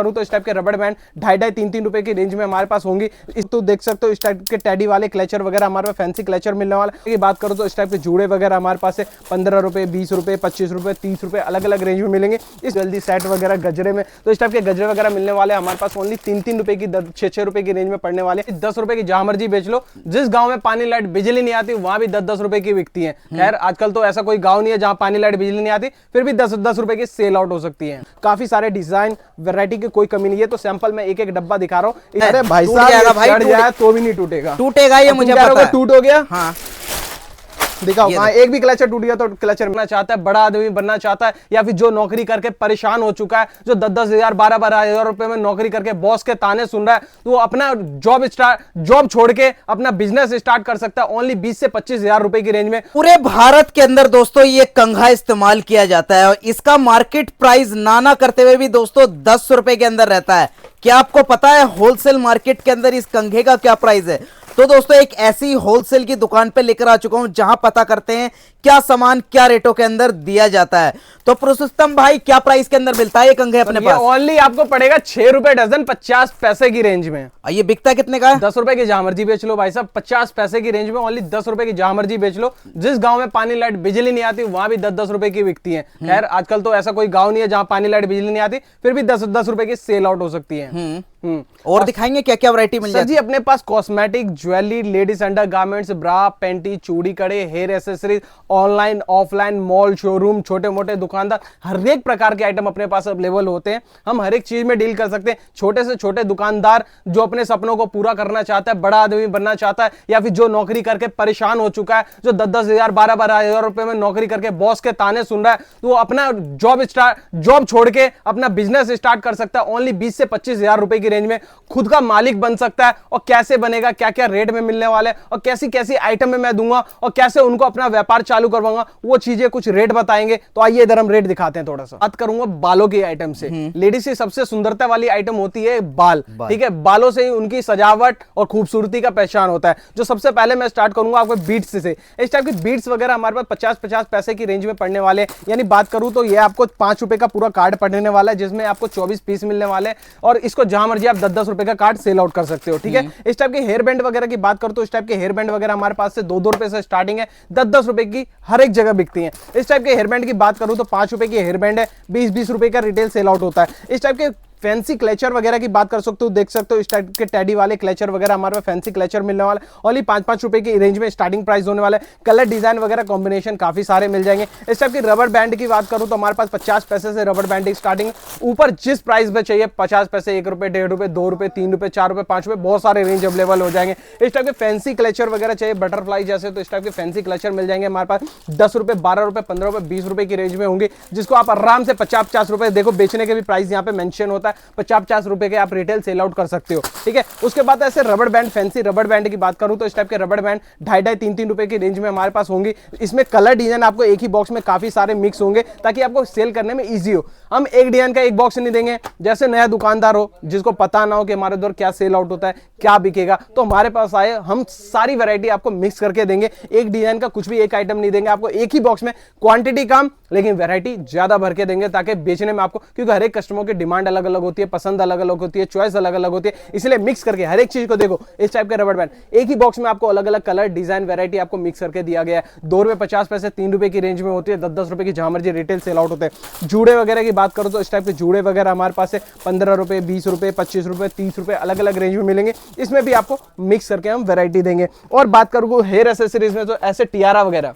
करूँ तो इस टाइप के रबड़ बैंड 2.5-3 रुपए की रेंज में हमारे पास होंगी। इस तो देख सकते हो इस टाइप के टैडी वाले क्लचर वगैरह हमारे पास फैंसी क्लचर मिलने वाला है। बात करूँ तो इस टाइप के जूड़े वगैरह हमारे पास है 15 रुपए, 20 रुपए, 25 रुपए, 30 रुपए अलग अलग रेंज में मिलेंगे। इस जल्दी सेट वगैरह गजरे में तो इस टाइप के गजरे वगैरह मिलने वाले हमारे पास ओनली 3-3 रुपए की 6-6 रुपए की रेंज में पड़ने वाले। 10 रुपए की जहां मर्जी बेच लो। जिस गांव में पानी लाइट बिजली नहीं आती वहां भी 10-10 रुपए की बिकती है। खैर आजकल तो ऐसा कोई गांव नहीं है जहां पानी लाइट बिजली नहीं आती, फिर भी 10-10 रुपए की सेल आउट हो सकती है। काफी सारे डिजाइन वैरायटी की कोई कमी नहीं है। तो सैंपल में एक एक डब्बा दिखा रहा हूँ। अरे भाई साहब चढ़ जाए तो भी नहीं टूटेगा। टूटेगा ये मुझे पता है। टूट हो गया। हाँ दिखाओ हाँ, एक भी क्लचर टूट गया तो क्लचर बनना चाहता है, बड़ा आदमी बनना चाहता है, या फिर जो नौकरी करके परेशान हो चुका है, जो 10-10 हजार 12-12 हजार रुपए में नौकरी करके बॉस के ताने सुन रहा है, तो वो अपना जॉब छोड़ के अपना बिजनेस स्टार्ट कर सकता है ओनली 20 से 25 हजार रुपए की रेंज में। पूरे भारत के अंदर दोस्तों ये कंघा इस्तेमाल किया जाता है और इसका मार्केट प्राइस नाना करते हुए भी दोस्तों 10 रुपए के अंदर रहता है। क्या आपको पता है होलसेल मार्केट के अंदर इस कंघे का क्या प्राइस है? तो दोस्तों एक ऐसी होलसेल की दुकान पे लेकर आ चुका हूं जहां पता करते हैं क्या सामान क्या रेटों के अंदर दिया जाता है। तो पुरुषोत्तम भाई क्या प्राइस के अंदर मिलता है ये कंघे अपने पास? ओनली आपको पड़ेगा 6 रुपए डजन 50 पैसे की रेंज में। ये बिकता कितने का है? 10 रुपए की जहां मर्जी बेच लो भाई साहब, 50 पैसे की रेंज में ओनली 10 रुपए की जहां मर्जी बेच लो। जिस गांव में पानी लाइट बिजली नहीं आती वहां भी 10-10 रुपए की बिकती है। खैर आजकल तो ऐसा कोई गांव नहीं है जहां पानी लाइट बिजली नहीं आती, फिर भी 10-10 रुपए की सेल आउट हो सकती है। और दिखाएंगे क्या क्या वैरायटी मिल जाती है? जी अपने पास cosmetic, jewellery, ladies under garments, bra, panty, चूड़ी, कड़े, hair accessories, online offline, mall, showroom, छोटे मोटे दुकानदार, हर एक प्रकार के आइटम अपने पास अवेलेबल होते हैं। हम हर एक चीज में डील कर सकते हैं। छोटे से छोटे दुकानदार जो अपने सपनों को पूरा करना चाहता है, बड़ा आदमी बनना चाहता है, या फिर जो नौकरी करके परेशान हो चुका है, जो 10-10 हजार 12-12 हजार रुपए में नौकरी करके बॉस के ताने सुन रहा है, तो वो अपना जॉब छोड़ के अपना बिजनेस स्टार्ट कर सकता है ओनली 20 से 25 हजार रुपए की रेंज में। खुद का मालिक बन सकता है। और कैसे बनेगा, क्या क्या रेट में मिलने वाले, और कैसी कैसी आइटम में मैं दूंगा, और कैसे उनको अपना व्यापार चालू करवाऊंगा, वो चीजें कुछ रेट बताएंगे। तो आइए इधर हम रेट दिखाते हैं। थोड़ा सा बात करूंगा बालों की आइटम से। लेडीज की सबसे सुंदरता वाली आइटम होती है बाल। ठीक है, बालों से ही उनकी सजावट और खूबसूरती का पहचान होता है। जो सबसे पहले मैं स्टार्ट करूंगा आपको बीट्स से। इस टाइप की बीट्स वगैरह हमारे पास 50-50 पैसे की रेंज में पड़ने वाले। यानी बात करूं तो ये आपको 5 रुपए का पूरा कार्ड पड़ने वाला है, जिसमें आपको 24 पीस मिलने वाले। और इसको जहां मर्जी आप 10-10 रुपए का कार्ड सेल आउट कर सकते हो। ठीक है, इस टाइप के हेयर बैंड वगैरह की बात करो तो इस टाइप के हेयर बैंड वगैरह हमारे पास से 2-2 रुपए से स्टार्टिंग है, 10-10 रुपए की हर एक जगह बिकती है। इस टाइप के हेयर बैंड की बात करूं तो 5 रुपए की हेयर बैंड है, 20-20 रुपए का रिटेल सेल आउट होता है। इस टाइप के फैंसी क्लचर वगैरह की बात कर सकते हो, देख सकते हो इस टाइप के टैडी वाले क्लचर वगैरह हमारे पास फैंसी क्लचर मिलने वाला है। ओनली 5-5 रुपए की रेंज में स्टार्टिंग प्राइस होने वाला है। कलर डिजाइन वगैरह कॉम्बिनेशन काफी सारे मिल जाएंगे। इस टाइप की रबड़ बैंड की बात करूं तो हमारे पास 50 पैसे से रबड़ बैंड स्टार्टिंग, ऊपर जिस प्राइस में चाहिए 50 पैसे, 1 रुपए, 1.5 रुपए, 2 रुपए, 3 रुपए, 4 रुपए, 5 रुपए, बहुत सारे रेंज अवेलेबल हो जाएंगे। इस टाइप के फैंसी क्लचर वगैरह चाहिए बटरफ्लाई जैसे, तो इस टाइप के फैंसी क्लचर मिल जाएंगे हमारे पास 10 रुपए, 12 रुपए, 15 रुपए, 20 रुपए की रेंज में होंगे, जिसको आप आराम से 50-50 रुपए, देखो बेचने के भी प्राइस यहाँ पे मेंशन होता है, 50-50 रुपए के आप रिटेल सेल आउट कर सकते हो। ठीक है, उसके बाद ऐसे रबड़ बैंड, फैंसी रबड़ बैंड की बात करूं तो इस टाइप के रबड़ बैंड 2.5-3 रुपए की रेंज में हमारे पास होंगी। इसमें कलर डिजाइन आपको एक ही बॉक्स में काफी सारे मिक्स होंगे ताकि आपको सेल करने में इजी हो। हम एक डिजाइन का एक बॉक्स नहीं देंगे। जैसे नया दुकानदार हो जिसको पता ना हो कि हमारे द्वारा क्या सेल आउट होता है, क्या बिकेगा, तो हमारे पास आए, हम सारी वैरायटी आपको मिक्स करके देंगे। एक डिजाइन का कुछ भी एक आइटम नहीं देंगे आपको, एक ही बॉक्स में क्वांटिटी कम लेकिन वैरायटी ज्यादा भर के देंगे ताकि बेचने में आपको, क्योंकि हर एक कस्टमर की डिमांड अलग अलग होती है, पसंद अलग अलग होती है, चॉइस अलग अलग होती है, इसलिए मिक्स करके हर एक चीज को देखो। इस टाइप के रबड़ बैंड एक ही बॉक्स में आपको अलग अलग कलर डिजाइन वैरायटी आपको मिक्स करके दिया गया है। 2 रुपए 50 पैसे 3 रुपए की रेंज में होती है, 10-10 रुपए की जहां मर्जी रिटेल सेल आउट होते हैं। जूड़े वगैरह की बात करो तो इस टाइप के जूड़े वगैरह हमारे पास है 15 रुपए, 20 रुपए, 25 रुपए, 30 रुपए अलग अलग रेंज में मिलेंगे। इसमें भी आपको मिक्स करके हम वैरायटी देंगे। और बात करूँ हेयर एसेसरीज में तो ऐसे टियारा वगैरह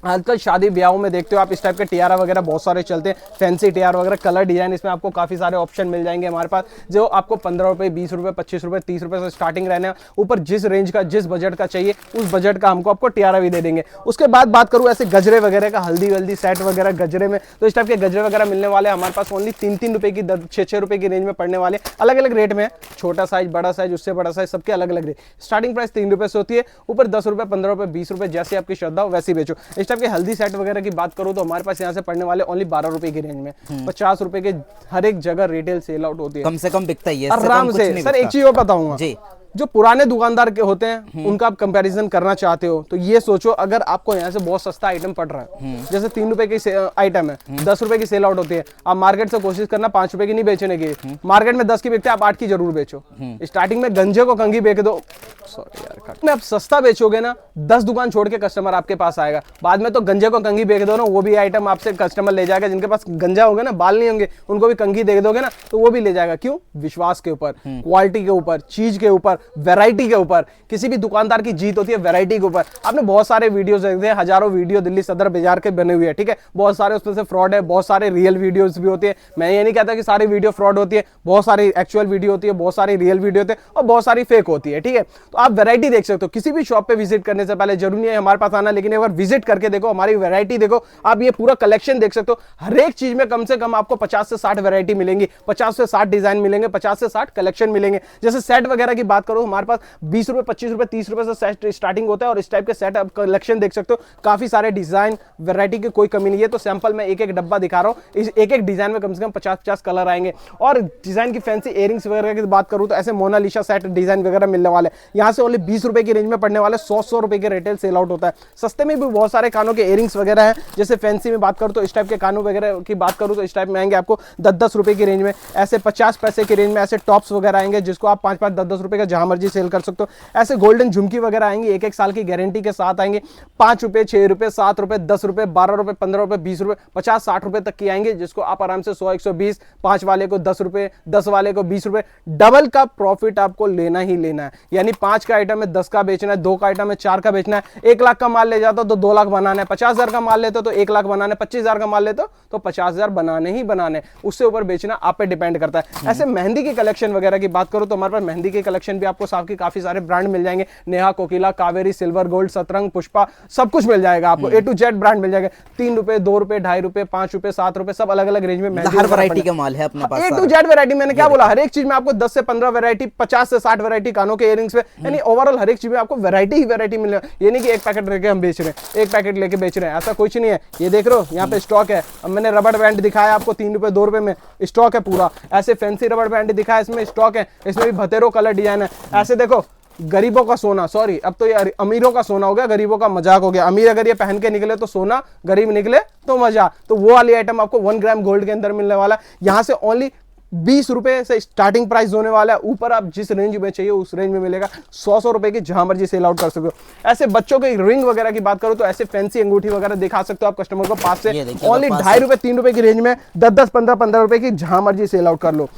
आजकल शादी ब्याहों में देखते हो आप, इस टाइप के टियारा वगैरह बहुत सारे चलते हैं, फैंसी टियारा वगैरह, कलर डिजाइन, इसमें आपको काफी सारे ऑप्शन मिल जाएंगे हमारे पास, जो आपको 15 रुपए, 20 रुपए, 25 रुपए, 30 रुपए से स्टार्टिंग रहने, ऊपर जिस रेंज का जिस बजट का चाहिए उस बजट का हमको आपको टियारा भी दे देंगे। उसके बाद बात करूँ ऐसे गजरे वगैरह का, हल्दी वल्दी सेट वगैरह गजरे में, तो इस टाइप के गजरे वगैरह मिलने वाले हमारे पास ओनली 3-3 रुपए की 6-6 रुपए की रेंज में पड़ने वाले, अलग अलग रेट में, छोटा साइज, बड़ा साइज, उससे बड़ा साइज, सबके अलग अलग रेट। स्टार्टिंग प्राइस 3 रुपए से होती है, ऊपर 10 रुपए, 15 रुपए, 20 रुपए, जैसी आपकी श्रद्धा हो वैसी बेचो। इस टाइप के हल्दी सेट वगैरह की बात करूं तो हमारे पास यहाँ से पड़ने वाले ओनली 12 रुपए की रेंज में, 50 रुपए के हर एक जगह रिटेल सेल आउट होती है, कम से कम बिकता ही है आराम से। सर एक चीज और बताऊंगा जी, जो पुराने दुकानदार के होते हैं उनका आप कंपैरिजन करना चाहते हो तो ये सोचो, अगर आपको यहाँ से बहुत सस्ता आइटम पड़ रहा है, जैसे 3 रुपए की आइटम है, 10 रुपए की सेल आउट होती है, आप मार्केट से कोशिश करना 5 रुपए की नहीं बेचने की। मार्केट में 10 की बेचते हैं, आप 8 की जरूर बेचो। स्टार्टिंग में गंजे को कंघी बेच दो, सॉरी यार, में आप सस्ता बेचोगे ना, 10 दुकान छोड़ के कस्टमर आपके पास आएगा। बाद में तो गंजे को कंघी बेच दो ना, वो भी आइटम आपसे कस्टमर ले जाएगा। जिनके पास गंजा होगा ना, बाल नहीं होंगे, उनको भी कंघी दे दोगे ना तो वो भी ले जाएगा। क्यों? विश्वास के ऊपर, क्वालिटी के ऊपर, चीज के ऊपर, वैरायटी के ऊपर। किसी भी दुकानदार की जीत होती है वैरायटी के ऊपर। आपने बहुत सारे वीडियोस देखे हैं, हजारों वीडियो दिल्ली सदर बाजार के बने हुए हैं, ठीक है, बहुत सारे उसमें से फ्रॉड है, बहुत सारे रियल वीडियोस भी होते हैं। मैं ये नहीं कहता कि सारी वीडियो फ्रॉड होती है, बहुत सारी एक्चुअल वीडियो होती है, बहुत सारी रियल वीडियो होते हैं और बहुत सारी फेक होती है, ठीक है। तो आप वैरायटी देख सकते हो। किसी भी शॉप पे विजिट करने से पहले जरूरी नहीं है हमारे पास आना, लेकिन एक बार विजिट करके देखो, हमारी वैरायटी देखो, आप ये पूरा कलेक्शन देख सकते हो। हर एक चीज में कम से कम आपको 50 से 60 वैरायटी मिलेंगी, 50 से 60 डिजाइन मिलेंगे, 50 से 60 कलेक्शन मिलेंगे। जैसे सेट वगैरह की बात करो, हमारे पास 20 रुपए, 25 रुपए, 30 रुपए से सेट स्टार्टिंग होता है और इस टाइप के सेट आप कलेक्शन देख सकते हो। काफी सारे डिजाइन, वैरायटी की कोई कमी नहीं है। तो सैंपल में एक एक डब्बा दिखा रहा हूं, इस एक एक डिजाइन में कम से कम 50-50 कलर आएंगे। और डिजाइन की फैंसी इयरिंग्स वगैरह की बात करूं तो ऐसे मोनालिसा सेट डिजाइन वगैरह मिलने वाले, यहाँ से ओनली 20 रुपए की रेंज में पड़ने वाले, 100 रुपए के रिटेल सेल आउट होता है। सस्ते में भी बहुत सारे कानों के इयरिंग्स वगैरह हैं। जैसे फैंसी में बात करूं तो इस टाइप के कानों वगैरह की बात करूं तो इस टाइप में आएंगे आपको 10-10 रुपए की रेंज में। ऐसे 50 पैसे की रेंज में ऐसे टॉप्स वगैरह आएंगे, जिसको आप 5-5, 10-10 रुपए का जहां मर्जी सेल कर सकते हो। ऐसे गोल्डन झुमकी वगैरह आएंगे, 1-1 साल की गारंटी के साथ आएंगे। 5 रुपए, 6 रुपए, 7 रुपए, 10 रुपए, 12 रुपए, 15 रुपए, 20 रुपए, 50-60 रुपए तक की आएंगे, जिसको आप आराम से 100-120, 5 वाले को 10 रुपए, 10 वाले को 20 रुपए, डबल का प्रॉफिट आपको लेना ही लेना है। यानी 5 का आइटम है 10 का बेचना है, 2 का आइटम है 4 का बेचना है। 1 लाख का माल ले जाता हो तो 2 लाख बनाना है, 50,000 का माल लेते हो तो 1 लाख बनाना है, 25,000 का माल लेते हो तो 50,000 बनाने ही बनाने। उससे ऊपर बेचना आप पे डिपेंड करता है। ऐसे मेहंदी की कलेक्शन वगैरह की बात करो तो हमारे पास मेहंदी की कलेक्शन भी आपको साफ की काफी सारे ब्रांड मिल जाएंगे। नेहा, कोकिला, कावेरी, सिल्वर गोल्ड, सतरंग, पुष्पा, सब कुछ मिल जाएगा आपको। A to Z ब्रांड मिल जाएगा। 3 रुपए, 2 रुपए, 2.5 रुपए, 5 रुपए, 7 रुपए, सब अलग अलग रेंज में हर वैरायटी का माल है अपने पास। A to Z वैरायटी, मैंने क्या बोला, हर एक चीज में आपको 10 से 15 वैरायटी, 50 से 60 वैरायटी कानों के इयरिंग्स पे, यानी ओवरऑल हर एक चीज में आपको वैरायटी ही वैरायटी मिलेगा। ये नहीं कि एक पैकेट लेके हम बेच रहे हैं, एक पैकेट लेके बेच रहे हैं, ऐसा कुछ नहीं है। ये देख रहे हो, यहाँ पे स्टॉक है। अब मैंने रबड़ बैंड दिखाया आपको 3 रुपए, 2 रुपए में स्टॉक है पूरा। ऐसे फैंसी रबड़ बैंड दिखाया, इसमें स्टॉक है, इसमें भी भतेरो कलर डिजाइन है। ऐसे देखो, गरीबों का सोना, सॉरी अब तो ये अमीरों का सोना हो गया, गरीबों का मजाक हो गया। अमीर अगर ये पहन के निकले तो सोना, गरीब निकले तो मजा। तो वो वाली आइटम आपको 1 ग्राम गोल्ड के अंदर मिलने वाला है। यहाँ से ओनली 20 रुपए से स्टार्टिंग प्राइस होने वाला है। ऊपर आप जिस रेंज में चाहिए उस रेंज में मिलेगा। 100 रुपए की जहां मर्जी सेल आउट कर सकते हो। ऐसे बच्चों के रिंग वगैरह की बात करो तो ऐसे फैंसी अंगूठी वगैरह दिखा सकते हो आप कस्टमर को पास से। ओनली 2.5 रुपए, 3 रुपए की रेंज में 10-10, 15-15 रुपए की जहां मर्जी सेल आउट कर लो।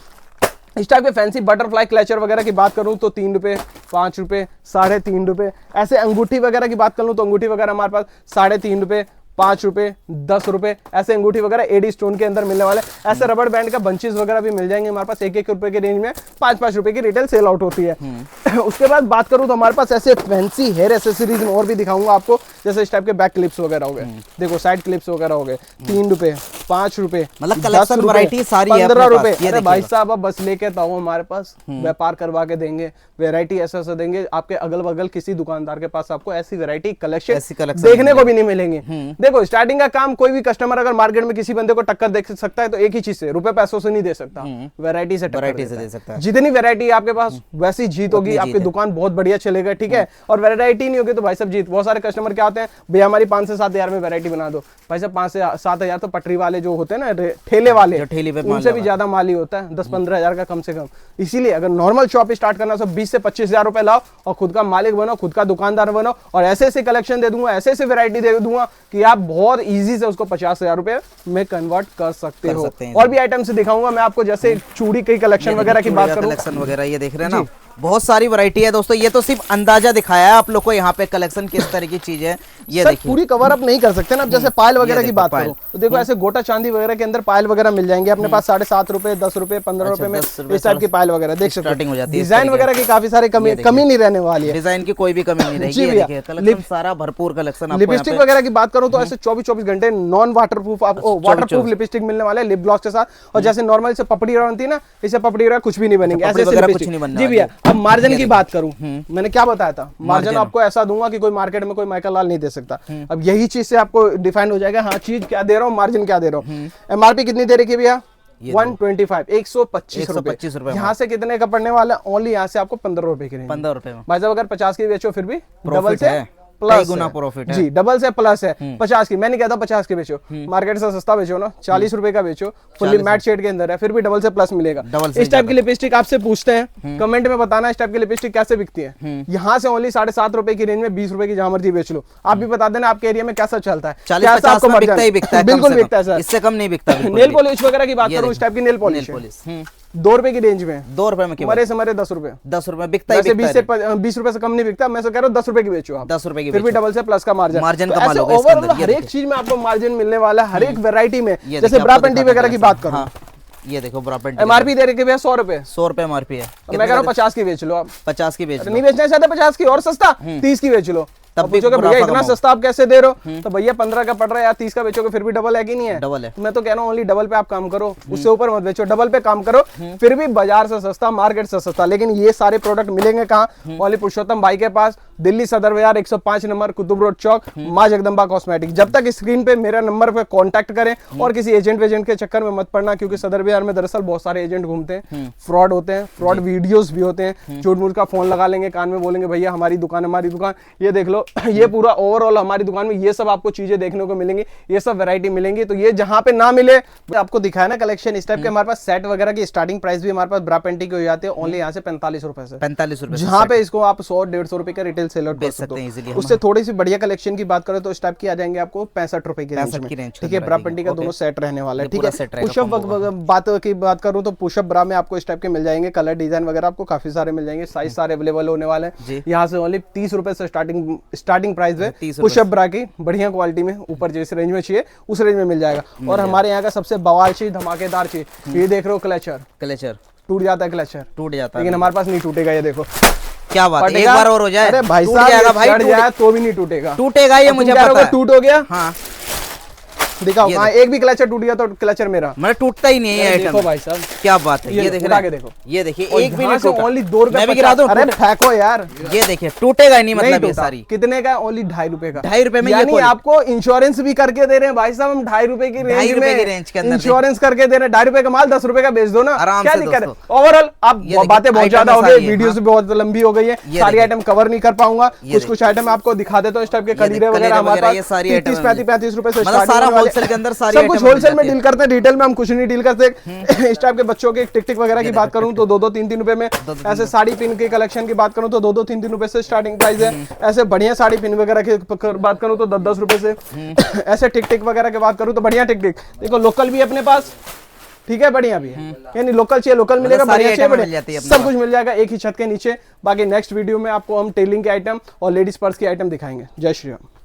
इस टाइप के फैंसी बटरफ्लाई क्लचर वगैरह की बात करूं तो 3 रुपए, 5 रुपए, 3.5 रुपए। ऐसे अंगूठी वगैरह की बात करूं तो अंगूठी वगैरह हमारे पास 3.5 रुपए, 5 रुपए, 10 रुपए, ऐसे अंगूठी वगैरह एडी स्टोन के अंदर मिलने वाले। ऐसे रबड़ बैंड का बंचेस वगैरह भी मिल जाएंगे हमारे पास। 1-1 रुपए की रेंज में 5-5 रुपए की रिटेल सेल आउट होती है। उसके बाद बात करूं तो हमारे पास ऐसे फैंसी हेयर एक्सेसरीज में और भी दिखाऊंगा आपको। जैसे इस टाइप के बैक क्लिप्स वगैरह हो गए, देखो साइड क्लिप्स वगैरह हो गए। 3 रुपए, 5 रुपए, मतलब कलेक्शन वैरायटी सारी है 15 रुपए। अरे भाई साहब, आप बस लेके तो आओ हमारे पास, व्यापार करवा के देंगे। वैरायटी ऐसा देंगे, आपके अगल बगल किसी दुकानदार के पास आपको ऐसी वैरायटी कलेक्शन देखने को भी नहीं मिलेंगे। देखो, स्टार्टिंग का काम कोई भी कस्टमर अगर मार्केट में किसी बंदे को टक्कर दे सकता है तो एक ही चीज से, रुपए पैसों से नहीं दे सकता, वैरायटी से दे सकता है। जितनी वैरायटी आपके पास वैसी जीत होगी, आपकी दुकान बहुत बढ़िया चलेगा, ठीक है। और वैरायटी नहीं होगी तो भाई साहब जीत। बहुत सारे कस्टमर क्या होते हैं, भैया हमारी 5 से 7 हजार में वैरायटी बना दो। भाई साहब 5 से 7 हजार तो पटरी वाले जो होते हैं ना, ठेले वाले, उनसे भी ज्यादा माल ही होता है, 10-15 हजार का कम से कम। इसीलिए अगर नॉर्मल शॉप स्टार्ट करना तो 20 से 25 हजार रुपए लाओ और खुद का मालिक बनो, खुद का दुकानदार बनो। और ऐसे ऐसे कलेक्शन दे दूंगा, ऐसे ऐसे वैरायटी दे दूंगा कि आप बहुत इजी से उसको 50 हजार रुपए में कन्वर्ट कर सकते हो। और भी आइटम से दिखाऊंगा मैं आपको, जैसे चूड़ी की कलेक्शन वगैरह की बात करूं, कलेक्शन वगैरह ये देख रहे हैं ना, बहुत सारी वैरायटी है दोस्तों। ये तो सिर्फ अंदाजा दिखाया है आप लोग को यहाँ पे कलेक्शन किस तरह की चीज है। ये देखिए, पूरी कवर अप नहीं कर सकते ना। जैसे पायल वगैरह की बात करो तो देखो, ऐसे गोटा चांदी वगैरह के अंदर पायल वगैरह मिल जाएंगे अपने पास। 7.5 रुपए, 10 रुपए, 15 रुपए में इस टाइप की पायल वगैरह देख सकते हो। डिजाइन वगैरह की काफी सारे कमी नहीं रहने वाली है। डिजाइन की कोई भी कमी नहीं रहेगी। कलेक्शन सारा भरपूर कलेक्शन। लिपस्टिक वगैरह की बात करूं तो ऐसे 24-24 घंटे नॉन वाटरप्रूफ आपको वाटरप्रूफ लिपस्टिक मिलने वाले लिप ग्लॉस के साथ। और जैसे नॉर्मल से पपड़ी बनती है ना, इसे पपड़ी वगैरह कुछ भी नहीं बनेंगे, ऐसे कुछ नहीं बनना। जी भैया, अब मार्जिन की बात करूं, मैंने क्या बताया था, मार्जिन आपको ऐसा दूंगा कि कोई मार्केट में कोई माइकल लाल नहीं दे सकता। अब यही चीज से आपको डिफाइन हो जाएगा, हाँ चीज क्या दे रहा हूँ, मार्जिन क्या दे रहा हूँ। एमआरपी कितनी दे रही है भैया? ये 125 125 125 रुपए यहाँ से कितने का पड़ने वाला है? ओनली यहाँ से आपको 15 रुपए की रेंज। 15 रुपए में भाई साहब अगर 50 की बेचो फिर भी डबल प्रॉफिट से है, कई प्लस गुना है। प्रॉफिट है। जी डबल से प्लस है। 50 की मैं नहीं कहता 50 की बेचो, मार्केट से सस्ता बेचो ना, 40 रुपए का बेचो, फुल्ली मैट शेड के अंदर है, फिर भी डबल से प्लस मिलेगा। डबल से इस टाइप की लिपस्टिक आपसे पूछते हैं, कमेंट में बताना इस टाइप की लिपस्टिक कैसे बिकती है। यहाँ से ओनली 7.5 रुपए की रेंज में 20 रुपए की जहां मर्जी बेच लो। आप भी बता देना आपके एरिया में कैसा चलता है, 40-50 में बिकता ही बिकता है, बिल्कुल बिकता है सर। इससे कम नहीं बिकता। नेल पॉलिश वगैरह की बात करूँ, इस टाइप की नेल पॉलिश 2 रुपए की रेंज में, 2 रुपए में केवल, मरे से मरे 10 रुपए। 10 रुपए बिकता ही वैसे बिकता है। 20 रुपए से कम नहीं बिकता, मैं तो कह रहा हूँ 10 रुपए की बेचो आप, 10 रुपए की फिर भी बेचो। डबल से प्लस का मार्जिन मार्जिन तो कमा ऐसे लोगे इसके ओवरऑल अंदर। ये हर एक देखिए। चीज में आपको मार्जिन मिलने वाला है, हर एक वैरायटी में। ये जैसे देखिए, ब्रा आपको पेंटी दिखाता वगैरह हूँ की बात करूँ, हाँ, ये देखो ब्रा पेंटी एमआरपी दे रखे भैया 100 रुपए, 100 रुपए एमआरपी है। मैं कह रहा हूँ 50 की बेच लो आप। 50 की बेच लो। नहीं बेचना चाहते 50 की और सस्ता 30 की बेच लो। तब अब भी पूछोगे भैया मुनाफा इतना कमाओ। सस्ता आप कैसे दे रहे हो, तो भैया 15 का पड़ रहा है यार, 30 का बेचोगे फिर भी डबल है कि नहीं है? डबल है। मैं तो कह रहा हूँ ओनली डबल पे आप काम करो, उससे ऊपर मत बेचो, डबल पे काम करो, फिर भी बाजार से सस्ता, मार्केट से सस्ता। लेकिन ये सारे प्रोडक्ट मिलेंगे कहाँ? ओनली पुरुषोत्तम भाई के पास, दिल्ली सदर बाजार 105 नंबर, कुतुब रोड चौक, माँ जगदम्बा कॉस्मेटिक। जब तक स्क्रीन पे मेरा नंबर पे कांटेक्ट करें और किसी एजेंट वेजेंट के चक्कर में मत पड़ना, क्योंकि सदर बाजार में दरअसल बहुत सारे एजेंट घूमते हैं, फ्रॉड होते हैं, फ्रॉड वीडियोस भी होते हैं, झूठ मूठ का फोन लगा लेंगे, कान में बोलेंगे भैया हमारी दुकान हमारी दुकान। ये देख लो ये पूरा ओवरऑल हमारी दुकान में ये सब आपको चीजें देखने को मिलेंगी, ये सब वैरायटी मिलेंगी। तो ये जहां पे ना मिले, आपको दिखाया ना कलेक्शन इस टाइप के, हमारे पास सेट वगैरह की स्टार्टिंग प्राइस भी हमारे पास ब्रा पेंटी की हो जाती है ओनली यहाँ से 45 रुपए से। 45 रुपए जहाँ पे इसको आप 100-150 रुपए का रिटेल सेल आउट कर सकते हो। easily उससे थोड़ी सी बढ़िया कलेक्शन की बात करें तो इस टाइप की आ जाएंगे आपको 65 रुपए की रेंज 65 की में। range ठीक है, में ब्रा रहेगी। पेंटी का दोनों सेट रहने वाला है। ये ठीक पूरा है, set रहेगा, पुशअप बात की बात करूं तो पुशअप ब्रा में आपको इस टाइप के मिल जाएंगे, कलर डिजाइन वगैरह आपको काफी सारे मिल जाएंगे, साइज सारे अवेलेबल होने वाले जी। हैं। यहाँ से ओनली 30 रुपए से स्टार्टिंग प्राइस है 30 पुशअप ब्रा की, बढ़िया क्वालिटी में, ऊपर जिस रेंज में चाहिए उस रेंज में मिल जाएगा। और हमारे यहाँ का सबसे बवाल चीज, धमाकेदार चीज, ये देख रहे हो क्लचर, क्लेचर टूट जाता है क्लचर, टूट जाता है, लेकिन हमारे पास नहीं टूटेगा। ये देखो क्या बात है, एक फटेगा। बार और हो जाए, अरे भाई टूट साहब जाएगा ये भाई, चढ़ जाए तो भी नहीं टूटेगा। टूटेगा ये अब तुम मुझे कह रहे पता हो है। टूट हो गया, हाँ, दिखाओ हाँ, एक भी क्लचर टूट गया तो क्लचर मेरा। मतलब टूटता ही नहीं है अरे आइटम। देखो भाई साहब, क्या बात है, ये देख उठा रहे के हैं, देखो, ये देखिए और एक भी यहाँ नहीं से टूटा। ओनली 2 रुपए मैं भी गिरा दूं, अरे फेंको यार, ये देखिए टूटेगा ही नहीं, मतलब ये टूटा। सारी कितने का? ओनली 2.5 रुपए का। 2.5 रुपए में ये यानी खोल। आपको इंश्योरेंस भी करके दे रहे हैं भाई साहब हम 2.5 रुपए की 2.5 रेंज रुपए की में, रेंज के अंदर इंश्योरेंस करके दे रहे हैं। 2.5 रुपए का माल 10 रुपए का बेच दो ना, आराम क्या से दिक्कत है? दोस्तों। ओवरऑल अब ये देखिए, बातें बहुत आइटम ज्यादा हो सारी गई, है, वीडियो हाँ। भी बहुत लंबी हो गई है, ये सारी देखिए। आइटम कवर नहीं कर पाऊंगा। ये कुछ आइटम आपको दिखा देता हूँ इस टाइप के, देखिए, कलीरे वगैरह कलीरे हमारे वगैरह, ये पास सारी 30-35 रुपए से मतलब starting सारा होने वाले। wholesale के अंदर सारी सब कुछ आइटम होलसेल में मिल डील करते हैं, रिटेल में हम कुछ नहीं डील करते। इस टाइप के बच्चों के टिक वगैरह की बात करूं तो 2-2, 3-3 रुपए में, ऐसे साड़ी पिन के कलेक्शन की बात करूं तो 2-2, 3-3 रुपए से स्टार्टिंग प्राइस है। ऐसे बढ़िया साड़ी पिन वगैरह की बात करूं तो 10-10 रुपए से। ऐसे टिक वगैरह की बात करूं तो बढ़िया टिक देखो, लोकल भी अपने पास, ठीक है, बढ़िया भी है, यानी लोकल चाहिए लोकल मिलेगा, सारी बढ़िया चाहिए आइटम मिल जाती है बढ़िया, अपने सब कुछ मिल जाएगा एक ही छत के नीचे। बाकी नेक्स्ट वीडियो में आपको हम टेलिंग के आइटम और लेडीज पर्स की आइटम दिखाएंगे। जय श्री राम।